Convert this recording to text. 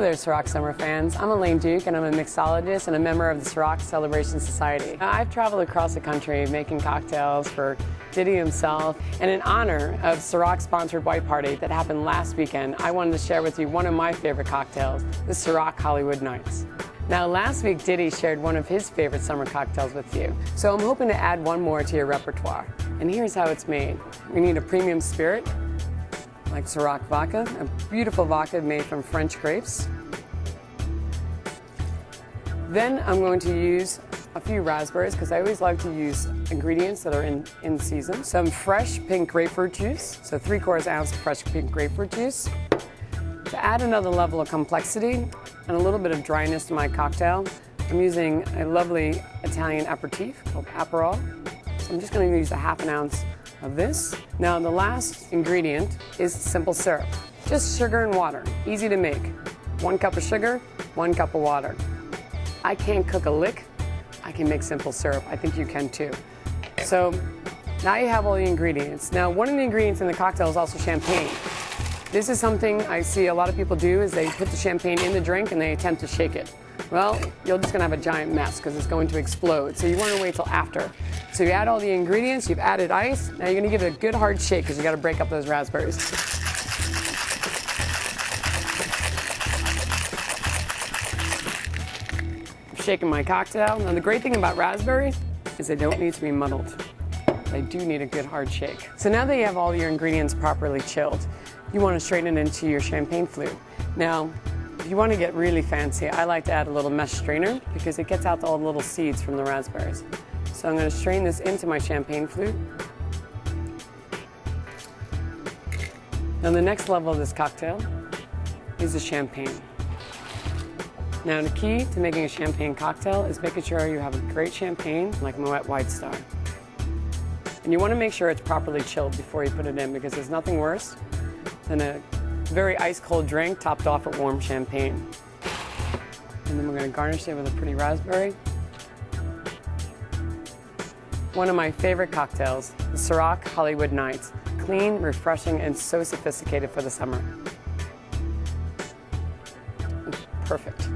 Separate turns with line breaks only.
there, Ciroc summer fans. I'm Elayne Duke, and I'm a mixologist and a member of the Ciroc Celebration Society. I've traveled across the country making cocktails for Diddy himself, and in honor of Ciroc-sponsored White Party that happened last weekend, I wanted to share with you one of my favorite cocktails, the Ciroc Hollywood Nights. Now, last week, Diddy shared one of his favorite summer cocktails with you, so I'm hoping to add one more to your repertoire. And here's how it's made. We need a premium spirit, like Ciroc vodka, a beautiful vodka made from French grapes. Then I'm going to use a few raspberries because I always like to use ingredients that are in season. Some fresh pink grapefruit juice, so 3/4 ounce of fresh pink grapefruit juice. To add another level of complexity and a little bit of dryness to my cocktail, I'm using a lovely Italian aperitif called Aperol. So I'm just going to use a ½ ounce of this. Now the last ingredient is simple syrup. Just sugar and water, easy to make. 1 cup of sugar, 1 cup of water. I can't cook a lick, I can make simple syrup. I think you can too. So now you have all the ingredients. Now one of the ingredients in the cocktail is also champagne. This is something I see a lot of people do is they put the champagne in the drink and they attempt to shake it. Well, you're just going to have a giant mess because it's going to explode. So you want to wait till after. So you add all the ingredients, you've added ice. Now you're going to give it a good hard shake because you got to break up those raspberries. I'm shaking my cocktail. Now the great thing about raspberries is they don't need to be muddled. They do need a good hard shake. So now that you have all your ingredients properly chilled, you want to straighten it into your champagne flute. Now, if you want to get really fancy, I like to add a little mesh strainer because it gets out all the little seeds from the raspberries. So I'm going to strain this into my champagne flute. Now the next level of this cocktail is the champagne. Now the key to making a champagne cocktail is making sure you have a great champagne like Moet White Star. And you want to make sure it's properly chilled before you put it in because there's nothing worse than a very ice-cold drink topped off with warm champagne. And then we're going to garnish it with a pretty raspberry. One of my favorite cocktails, the Ciroc Hollywood Nights. Clean, refreshing, and so sophisticated for the summer. Perfect.